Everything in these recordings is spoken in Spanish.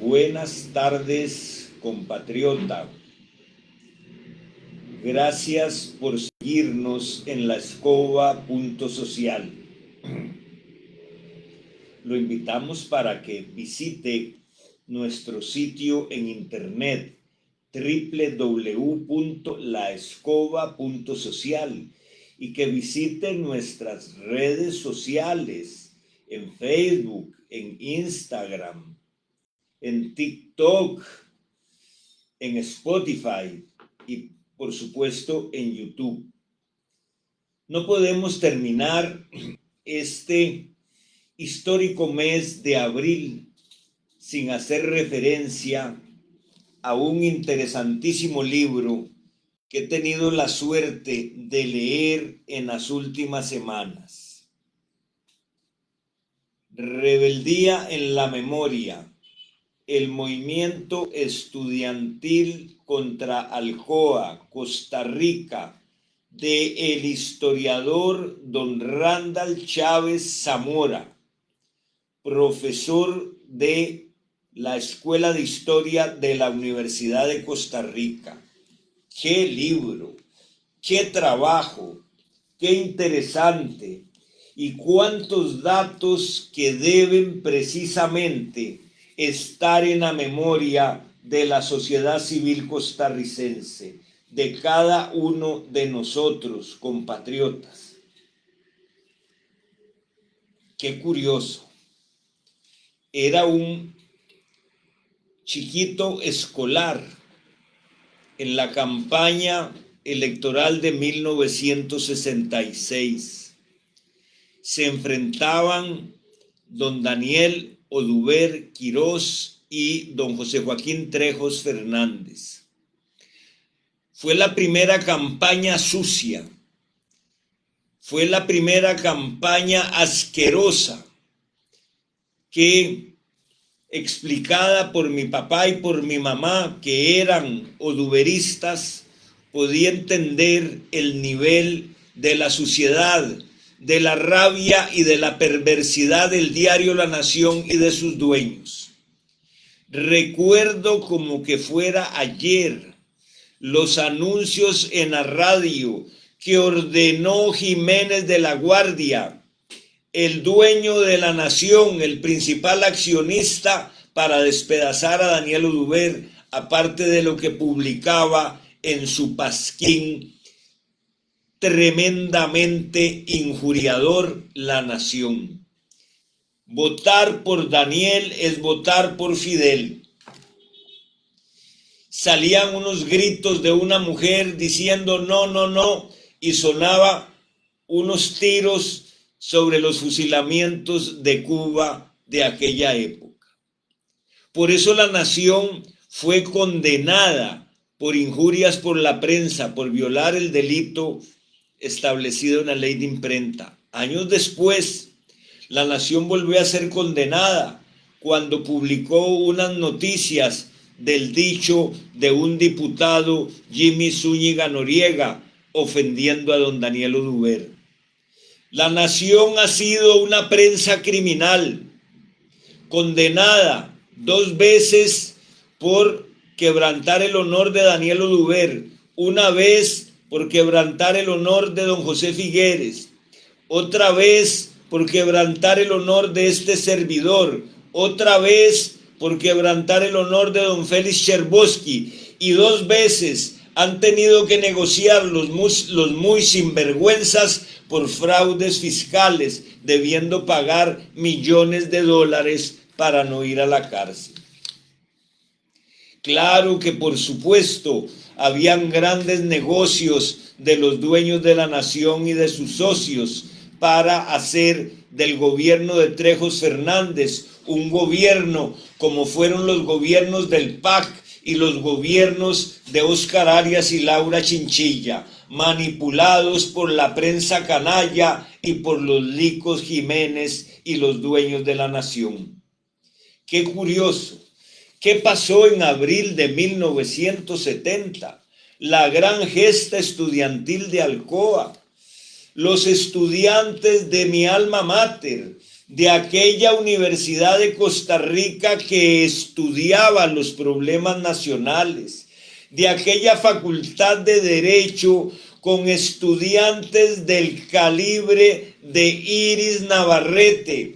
Buenas tardes, compatriota. Gracias por seguirnos en la escoba.social. Lo invitamos para que visite nuestro sitio en internet www.laescoba.social y que visite nuestras redes sociales en Facebook, en Instagram, en TikTok, en Spotify y por supuesto en YouTube. No podemos terminar este histórico mes de abril sin hacer referencia a un interesantísimo libro que he tenido la suerte de leer en las últimas semanas. Rebeldía en la memoria. El movimiento estudiantil contra Alcoa, Costa Rica, de el historiador don Randall Chávez Zamora, profesor de la Escuela de Historia de la Universidad de Costa Rica. ¡Qué libro! ¡Qué trabajo! ¡Qué interesante! Y cuántos datos que deben precisamente estar en la memoria de la sociedad civil costarricense, de cada uno de nosotros, compatriotas. Qué curioso. Era un chiquito escolar en la campaña electoral de 1966. Se enfrentaban don Daniel Oduber Quirós y don José Joaquín Trejos Fernández. Fue la primera campaña sucia, fue la primera campaña asquerosa que, explicada por mi papá y por mi mamá, que eran oduberistas, podía entender el nivel de la suciedad, de la rabia y de la perversidad del diario La Nación y de sus dueños. Recuerdo como que fuera ayer los anuncios en la radio que ordenó Jiménez de la Guardia, el dueño de La Nación, el principal accionista, para despedazar a Daniel Oduber, aparte de lo que publicaba en su pasquín tremendamente injuriador, La Nación. Votar por Daniel es votar por Fidel. Salían unos gritos de una mujer diciendo no, no, no, y sonaba unos tiros sobre los fusilamientos de Cuba de aquella época. Por eso La Nación fue condenada por injurias por la prensa, por violar el delito establecido en la ley de imprenta. Años después, La Nación volvió a ser condenada cuando publicó unas noticias del dicho de un diputado, Jimmy Zúñiga Noriega, ofendiendo a don Daniel Oduber. La Nación ha sido una prensa criminal, condenada 2 veces por quebrantar el honor de Daniel Oduber, una vez por quebrantar el honor de don José Figueres, otra vez por quebrantar el honor de este servidor, otra vez por quebrantar el honor de don Félix Cherboski, y 2 veces han tenido que negociar los muy sinvergüenzas por fraudes fiscales, debiendo pagar millones de dólares para no ir a la cárcel. Claro que por supuesto habían grandes negocios de los dueños de La Nación y de sus socios para hacer del gobierno de Trejos Fernández un gobierno como fueron los gobiernos del PAC y los gobiernos de Óscar Arias y Laura Chinchilla, manipulados por la prensa canalla y por los licos Jiménez y los dueños de La Nación. Qué curioso. ¿Qué pasó en abril de 1970? La gran gesta estudiantil de Alcoa. Los estudiantes de mi alma mater, de aquella Universidad de Costa Rica que estudiaba los problemas nacionales, de aquella Facultad de Derecho con estudiantes del calibre de Iris Navarrete,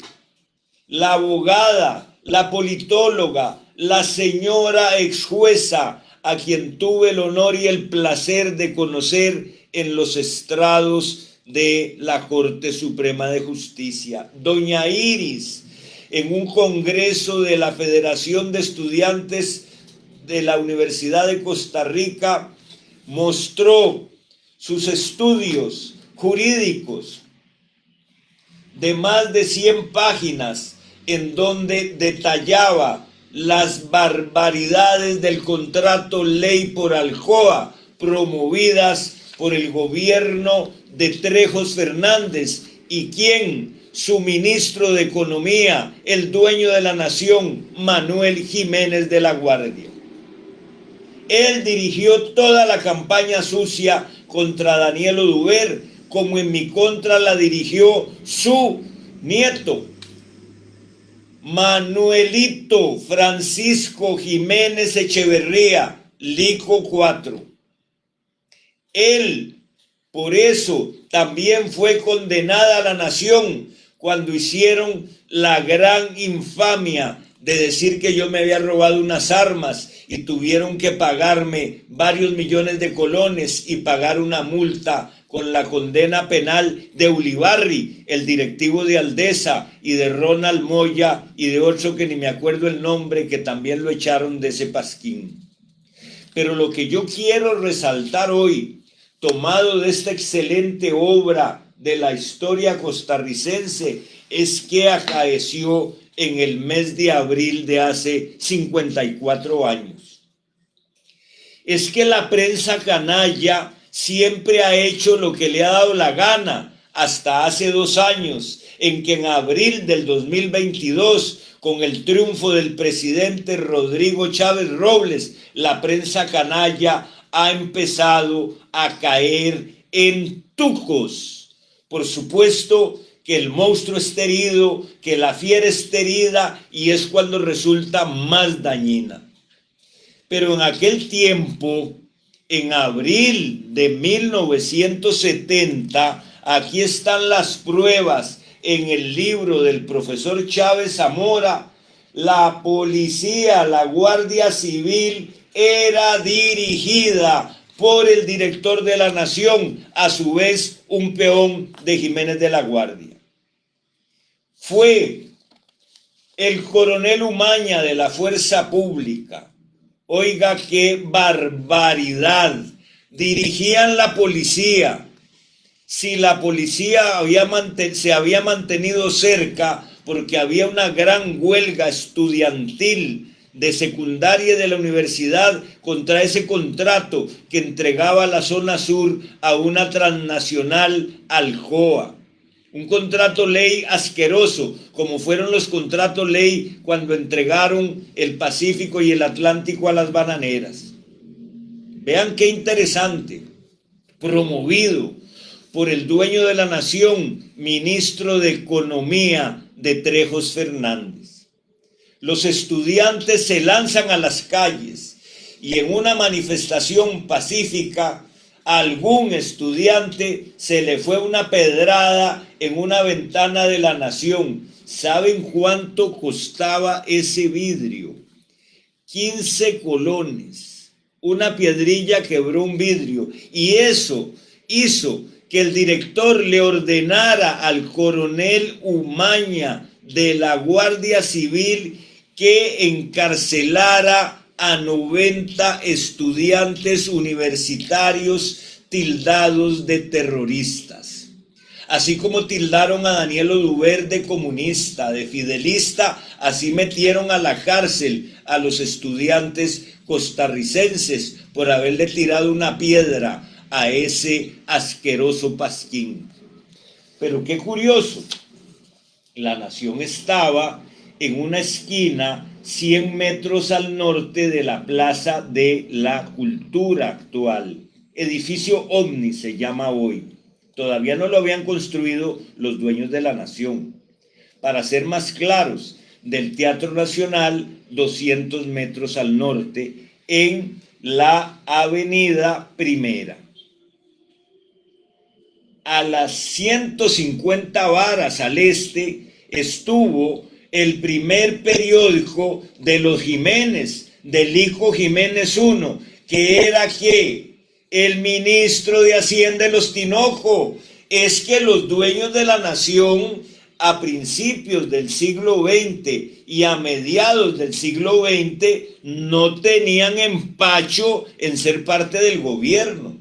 la abogada, la politóloga, la señora ex jueza, a quien tuve el honor y el placer de conocer en los estrados de la Corte Suprema de Justicia. Doña Iris, en un congreso de la Federación de Estudiantes de la Universidad de Costa Rica, mostró sus estudios jurídicos de más de 100 páginas, en donde detallaba las barbaridades del contrato ley por Alcoa, promovidas por el gobierno de Trejos Fernández, y quien, su ministro de Economía, el dueño de la nación, Manuel Jiménez de la Guardia. Él dirigió toda la campaña sucia contra Daniel Oduber, como en mi contra la dirigió su nieto, Manuelito Francisco Jiménez Echeverría, Lico 4. Él, por eso, también fue condenada a la nación cuando hicieron la gran infamia de decir que yo me había robado unas armas y tuvieron que pagarme varios millones de colones y pagar una multa con la condena penal de Ulibarri, el directivo de Aldesa, y de Ronald Moya y de otro que ni me acuerdo el nombre, que también lo echaron de ese pasquín. Pero lo que yo quiero resaltar hoy, tomado de esta excelente obra de la historia costarricense, es que acaeció en el mes de abril de hace 54 años. Es que la prensa canalla siempre ha hecho lo que le ha dado la gana, hasta hace 2 años, en que en abril del 2022, con el triunfo del presidente Rodrigo Chávez Robles, la prensa canalla ha empezado a caer en tucos. Por supuesto que el monstruo está herido, que la fiera está herida, y es cuando resulta más dañina. Pero en aquel tiempo, en abril de 1970, aquí están las pruebas en el libro del profesor Chávez Zamora, la policía, la Guardia Civil, era dirigida por el director de la Nación, a su vez un peón de Jiménez de la Guardia. Fue el coronel Umaña de la Fuerza Pública. Oiga, qué barbaridad. Dirigían la policía. Si la policía se había mantenido cerca porque había una gran huelga estudiantil de secundaria de la universidad contra ese contrato que entregaba la zona sur a una transnacional Alcoa. Un contrato ley asqueroso, como fueron los contratos ley cuando entregaron el Pacífico y el Atlántico a las bananeras. Vean qué interesante, promovido por el dueño de la nación, ministro de Economía de Trejos Fernández. Los estudiantes se lanzan a las calles y en una manifestación pacífica, a algún estudiante se le fue una pedrada en una ventana de la nación. ¿Saben cuánto costaba ese vidrio? 15 colones. Una piedrilla quebró un vidrio, y eso hizo que el director le ordenara al coronel Umaña de la Guardia Civil que encarcelara a 90 estudiantes universitarios tildados de terroristas. Así como tildaron a Daniel Oduber de comunista, de fidelista, así metieron a la cárcel a los estudiantes costarricenses por haberle tirado una piedra a ese asqueroso pasquín. Pero qué curioso, la nación estaba en una esquina 100 metros al norte de la Plaza de la Cultura actual. Edificio OVNI se llama hoy. Todavía no lo habían construido los dueños de la nación. para ser más claros, del Teatro Nacional, 200 metros al norte, en la Avenida Primera. A las 150 varas al este estuvo el primer periódico de los Jiménez, del hijo Jiménez I, que era ¿qué? El ministro de Hacienda de los Tinoco. Es que los dueños de la nación a principios del siglo XX y a mediados del siglo XX no tenían empacho en ser parte del gobierno.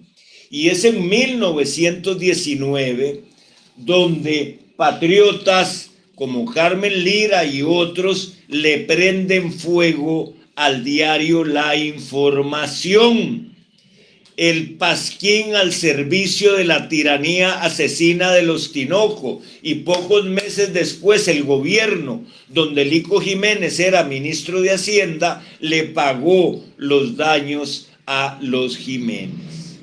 Y es en 1919 donde patriotas como Carmen Lira y otros le prenden fuego al diario La Información, el pasquín al servicio de la tiranía asesina de los Tinoco, y pocos meses después el gobierno, donde Lico Jiménez era ministro de Hacienda, le pagó los daños a los Jiménez.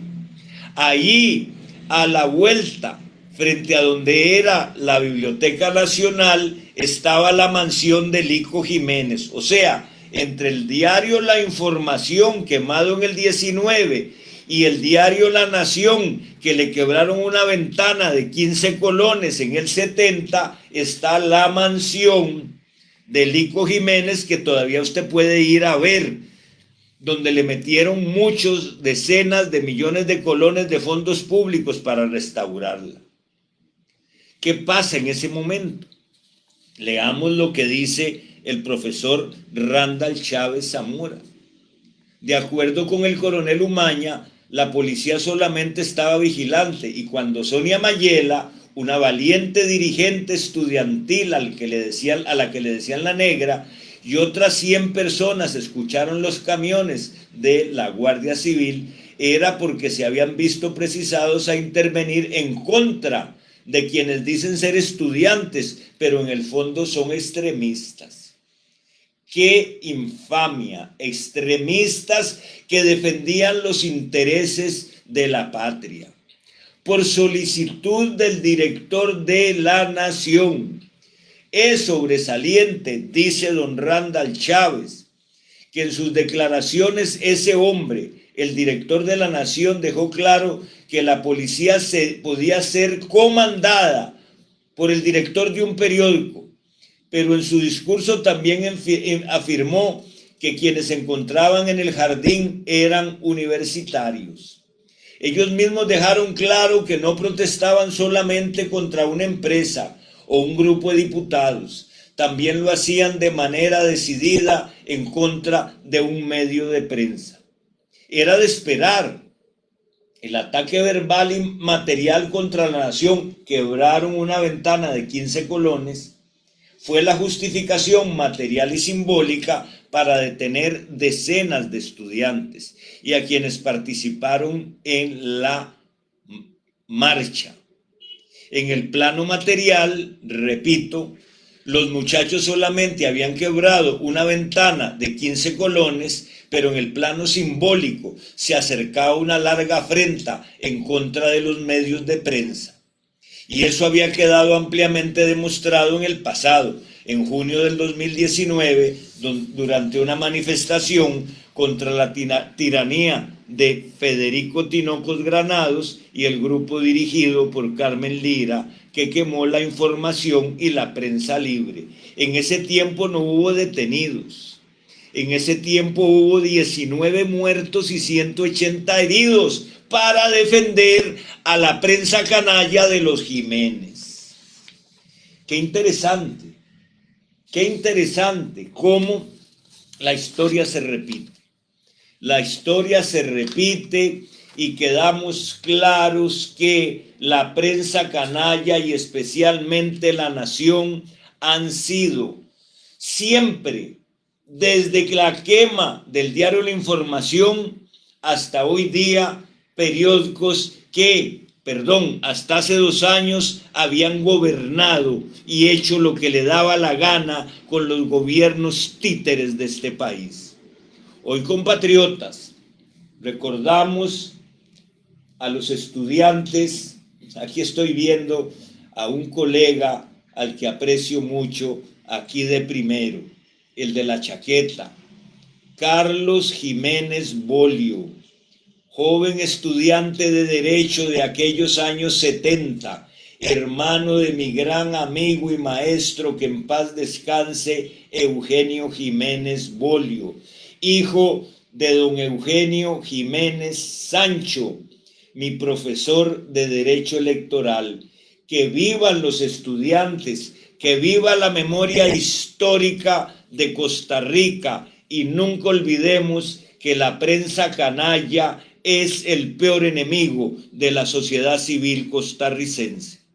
Allí, a la vuelta, frente a donde era la Biblioteca Nacional, estaba la mansión de Lico Jiménez. O sea, entre el diario La Información, quemado en el 19, y el diario La Nación, que le quebraron una ventana de 15 colones en el 70, está la mansión de Lico Jiménez, que todavía usted puede ir a ver, donde le metieron muchos, decenas de millones de colones de fondos públicos para restaurarla. ¿Qué pasa en ese momento? Leamos lo que dice el profesor Randall Chávez Zamora. De acuerdo con el coronel Umaña, la policía solamente estaba vigilante, y cuando Sonia Mayela, una valiente dirigente estudiantil a la que le decían la negra, y otras 100 personas escucharon los camiones de la Guardia Civil, era porque se habían visto precisados a intervenir en contra de quienes dicen ser estudiantes, pero en el fondo son extremistas. ¡Qué infamia! Extremistas que defendían los intereses de la patria. Por solicitud del director de la Nación. Es sobresaliente, dice don Randall Chávez, que en sus declaraciones ese hombre, el director de la Nación, dejó claro que la policía podía ser comandada por el director de un periódico, pero en su discurso también afirmó que quienes se encontraban en el jardín eran universitarios. Ellos mismos dejaron claro que no protestaban solamente contra una empresa o un grupo de diputados, también lo hacían de manera decidida en contra de un medio de prensa. Era de esperar. El ataque verbal y material contra la nación, quebraron una ventana de 15 colones, fue la justificación material y simbólica para detener decenas de estudiantes y a quienes participaron en la marcha. En el plano material, repito, los muchachos solamente habían quebrado una ventana de 15 colones, pero en el plano simbólico se acercaba una larga afrenta en contra de los medios de prensa. Y eso había quedado ampliamente demostrado en el pasado, en junio del 2019, durante una manifestación contra la tiranía de Federico Tinocos Granados y el grupo dirigido por Carmen Lira, que quemó La Información y la prensa libre. En ese tiempo no hubo detenidos. En ese tiempo hubo 19 muertos y 180 heridos para defender a la prensa canalla de los Jiménez. Qué interesante cómo la historia se repite. La historia se repite y quedamos claros que la prensa canalla y especialmente La Nación han sido siempre, desde la quema del diario La Información hasta hoy día, periódicos que, hasta hace 2 años habían gobernado y hecho lo que le daba la gana con los gobiernos títeres de este país. Hoy, compatriotas, recordamos a los estudiantes. Aquí estoy viendo a un colega, al que aprecio mucho aquí de primero, el de la chaqueta, Carlos Jiménez Bolio, joven estudiante de Derecho de aquellos años 70, hermano de mi gran amigo y maestro, que en paz descanse, Eugenio Jiménez Bolio, hijo de don Eugenio Jiménez Sancho, mi profesor de Derecho Electoral. Que vivan los estudiantes, que viva la memoria histórica de Costa Rica, y nunca olvidemos que la prensa canalla es el peor enemigo de la sociedad civil costarricense.